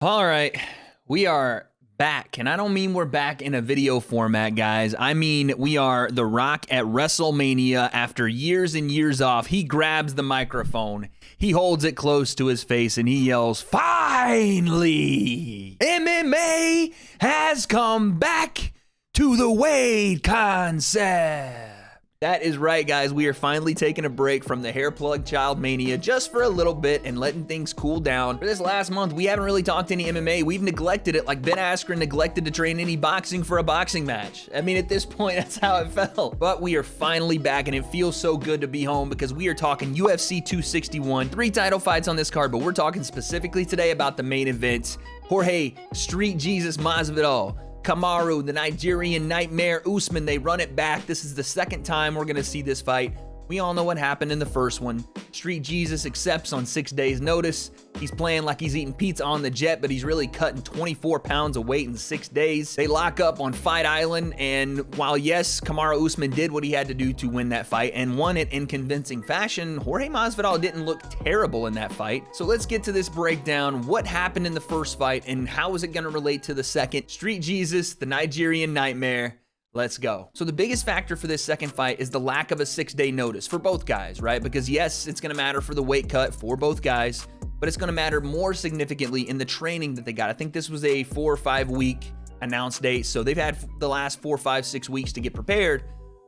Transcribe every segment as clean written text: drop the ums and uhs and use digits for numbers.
All right, we are back, and I don't mean we're back in a video format, guys. I mean we are The Rock at WrestleMania after years and years off. He grabs the microphone, he holds it close to his face, and he yells, "Finally, MMA has come back to the W.A.D.E concept." That is right, guys. We are finally taking a break from the hair plug child mania just for a little bit and letting things cool down. For this last month, we haven't really talked any MMA. We've neglected it like Ben Askren neglected to train any boxing for a boxing match. I mean, at this point, that's how it felt. But we are finally back, and it feels so good to be home because we are talking UFC 261, 3 title fights on this card, but we're talking specifically today about the main event. Jorge Street Jesus Masvidal, Kamaru, the Nigerian Nightmare Usman, they run it back. This is the second time we're going to see this fight. We all know what happened in the first one. Street Jesus accepts on 6 days' notice. He's playing like he's eating pizza on the jet, but he's really cutting 24 pounds of weight in 6 days. They lock up on Fight Island, and while yes, Kamaru Usman did what he had to do to win that fight and won it in convincing fashion, Jorge Masvidal didn't look terrible in that fight. So let's get to this breakdown. What happened in the first fight, and how is it going to relate to the second? Street Jesus, the Nigerian Nightmare. Let's go. So the biggest factor for this second fight is the lack of a 6-day notice for both guys, right? Because yes, it's going to matter for the weight cut for both guys, but it's going to matter more significantly in the training that they got. I think this was a 4 or 5 week announced date, so they've had the last 4, 5, 6 weeks to get prepared.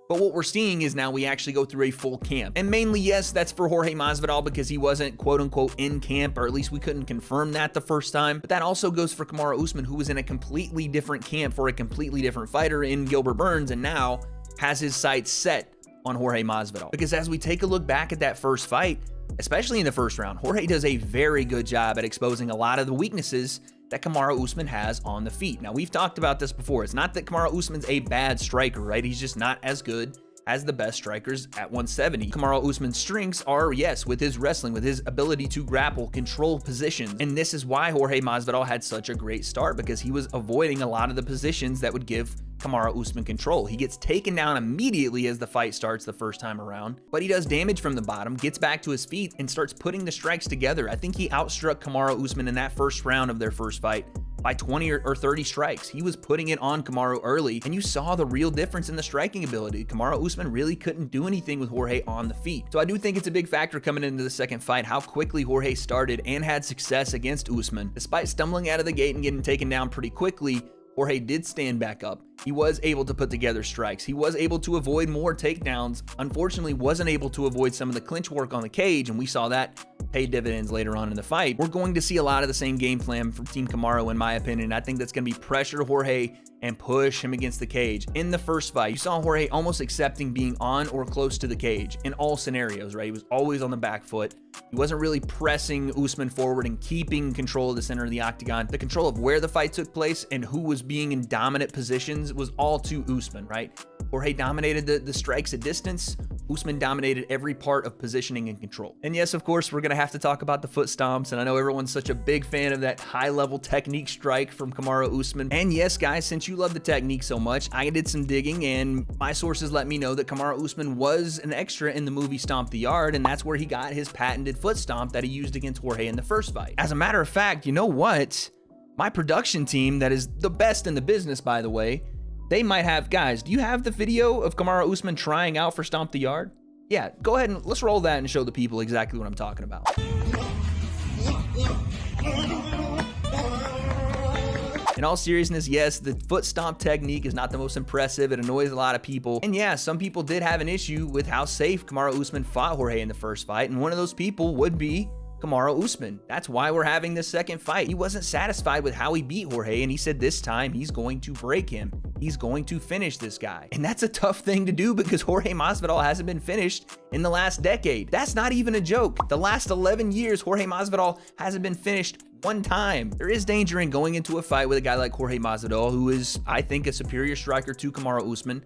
But what we're seeing is now we actually go through a full camp. And mainly, yes, that's for Jorge Masvidal because he wasn't quote-unquote in camp, or at least we couldn't confirm that the first time. But that also goes for Kamaru Usman, who was in a completely different camp for a completely different fighter in Gilbert Burns, and now has his sights set on Jorge Masvidal. Because as we take a look back at that first fight, especially in the first round, Jorge does a very good job at exposing a lot of the weaknesses that Kamaru Usman has on the feet. Now, we've talked about this before. It's not that Kamaru Usman's a bad striker, right? He's just not as good as the best strikers at 170. Kamaru Usman's strengths are, yes, with his wrestling, with his ability to grapple, control positions. And this is why Jorge Masvidal had such a great start, because he was avoiding a lot of the positions that would give Kamaru Usman control. He gets taken down immediately as the fight starts the first time around, but he does damage from the bottom, gets back to his feet, and starts putting the strikes together. I think he outstruck Kamaru Usman in that first round of their first fight by 20 or 30 strikes. He was putting it on Kamaru early, and you saw the real difference in the striking ability. Kamaru Usman really couldn't do anything with Jorge on the feet. So I do think it's a big factor coming into the second fight, how quickly Jorge started and had success against Usman. Despite stumbling out of the gate and getting taken down pretty quickly, Jorge did stand back up. He was able to put together strikes. He was able to avoid more takedowns. Unfortunately, wasn't able to avoid some of the clinch work on the cage, and we saw that pay dividends later on in the fight. We're going to see a lot of the same game plan from Team Kamaru, in my opinion. I think that's going to be pressure Jorge and push him against the cage. In the first fight, you saw Jorge almost accepting being on or close to the cage in all scenarios, right? He was always on the back foot. He wasn't really pressing Usman forward and keeping control of the center of the octagon. The control of where the fight took place and who was being in dominant positions was all to Usman, right? Jorge dominated the strikes at distance. Usman dominated every part of positioning and control. And yes, of course, we're going to have to talk about the foot stomps. And I know everyone's such a big fan of that high-level technique strike from Kamaru Usman. And yes, guys, since you love the technique so much, I did some digging, and my sources let me know that Kamaru Usman was an extra in the movie Stomp the Yard, and that's where he got his patented foot stomp that he used against Jorge in the first fight. As a matter of fact, you know what? My production team, that is the best in the business, by the way, they might have, guys, do you have the video of Kamaru Usman trying out for Stomp the Yard? Yeah, go ahead and let's roll that and show the people exactly what I'm talking about. In all seriousness, yes, the foot stomp technique is not the most impressive. It annoys a lot of people. And yeah, some people did have an issue with how safe Kamaru Usman fought Jorge in the first fight. And one of those people would be Kamaru Usman. That's why we're having this second fight. He wasn't satisfied with how he beat Jorge, and he said this time he's going to break him. He's going to finish this guy. And that's a tough thing to do because Jorge Masvidal hasn't been finished in the last decade. That's not even a joke. The last 11 years, Jorge Masvidal hasn't been finished one time. There is danger in going into a fight with a guy like Jorge Masvidal, who is, I think, a superior striker to Kamaru Usman,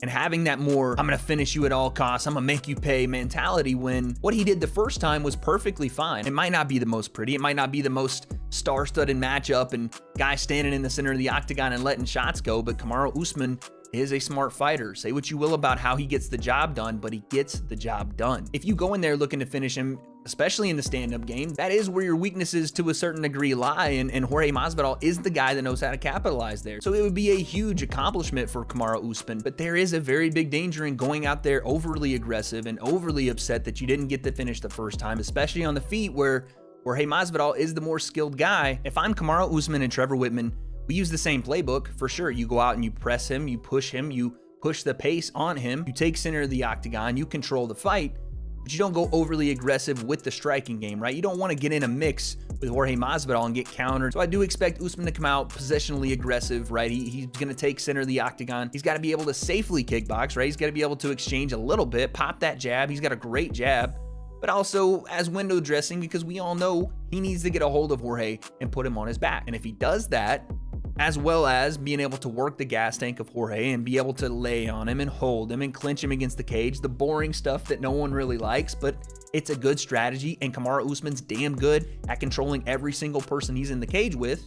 and having that more, I'm going to finish you at all costs, I'm going to make you pay mentality, when what he did the first time was perfectly fine. It might not be the most pretty. It might not be the most star-studded matchup and guy standing in the center of the octagon and letting shots go, but Kamaru Usman is a smart fighter. Say what you will about how he gets the job done, but he gets the job done. If you go in there looking to finish him especially in the stand-up game. That is where your weaknesses to a certain degree lie, and Jorge Masvidal is the guy that knows how to capitalize there. So it would be a huge accomplishment for Kamaru Usman, but there is a very big danger in going out there overly aggressive and overly upset that you didn't get the finish the first time, especially on the feet where Jorge Masvidal is the more skilled guy. If I'm Kamaru Usman and Trevor Whitman, we use the same playbook for sure. You go out and you press him, you push the pace on him, you take center of the octagon, you control the fight, but you don't go overly aggressive with the striking game, right? You don't want to get in a mix with Jorge Masvidal and get countered. So I do expect Usman to come out positionally aggressive, right? He's going to take center of the octagon. He's got to be able to safely kickbox, right? He's got to be able to exchange a little bit, pop that jab. He's got a great jab, but also as window dressing, because we all know he needs to get a hold of Jorge and put him on his back. And if he does that, as well as being able to work the gas tank of Jorge and be able to lay on him and hold him and clinch him against the cage, the boring stuff that no one really likes, but it's a good strategy, and Kamaru Usman's damn good at controlling every single person he's in the cage with,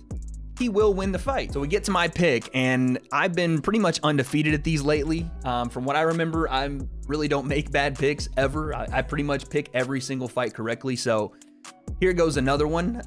he will win the fight. So we get to my pick, and I've been pretty much undefeated at these lately. From what I remember, I really don't make bad picks ever. I pretty much pick every single fight correctly, so here goes another one.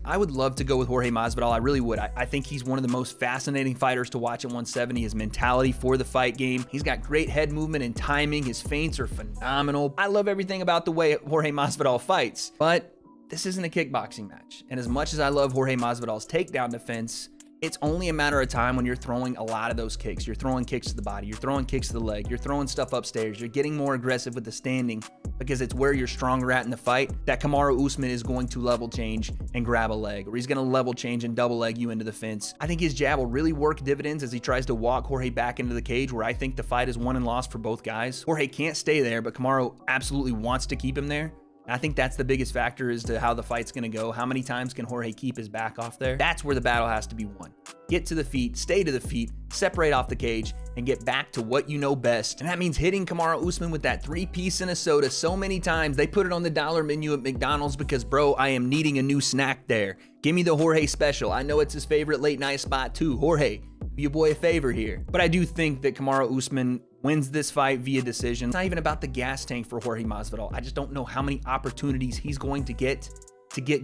I would love to go with Jorge Masvidal. I really would. I think he's one of the most fascinating fighters to watch at 170. His mentality for the fight game. He's got great head movement and timing. His feints are phenomenal. I love everything about the way Jorge Masvidal fights, but this isn't a kickboxing match. And as much as I love Jorge Masvidal's takedown defense, it's only a matter of time when you're throwing a lot of those kicks. You're throwing kicks to the body, you're throwing kicks to the leg, you're throwing stuff upstairs, you're getting more aggressive with the standing because it's where you're stronger at in the fight, that Kamaru Usman is going to level change and grab a leg, or he's going to level change and double leg you into the fence. I think his jab will really work dividends as he tries to walk Jorge back into the cage, where I think the fight is won and lost for both guys. Jorge can't stay there, but Kamaru absolutely wants to keep him there. And I think that's the biggest factor as to how the fight's going to go. How many times can Jorge keep his back off there? That's where the battle has to be won. Get to the feet, stay to the feet, separate off the cage, and get back to what you know best. And that means hitting Kamaru Usman with that 3-piece and a soda so many times. They put it on the dollar menu at McDonald's because, bro, I am needing a new snack there. Give me the Jorge special. I know it's his favorite late night spot too. Jorge, do your boy a favor here. But I do think that Kamaru Usman wins this fight via decision. It's not even about the gas tank for Jorge Masvidal. I just don't know how many opportunities he's going to get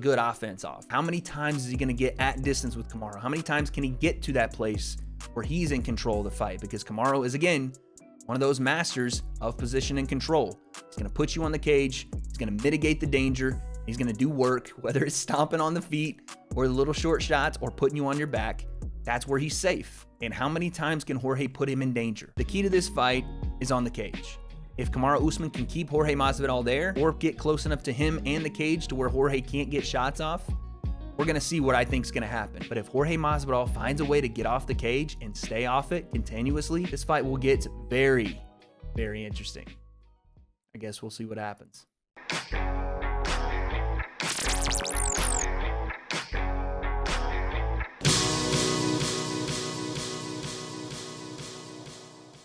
good offense off. How many times is he going to get at distance with Kamaru? How many times can he get to that place where he's in control of the fight? Because Kamaru is, again, one of those masters of position and control. He's going to put you on the cage. He's going to mitigate the danger. He's going to do work, whether it's stomping on the feet or the little short shots or putting you on your back. That's where he's safe. And how many times can Jorge put him in danger? The key to this fight is on the cage. If Kamaru Usman can keep Jorge Masvidal there or get close enough to him and the cage to where Jorge can't get shots off, we're going to see what I think is going to happen. But if Jorge Masvidal finds a way to get off the cage and stay off it continuously, this fight will get very, very interesting. I guess we'll see what happens.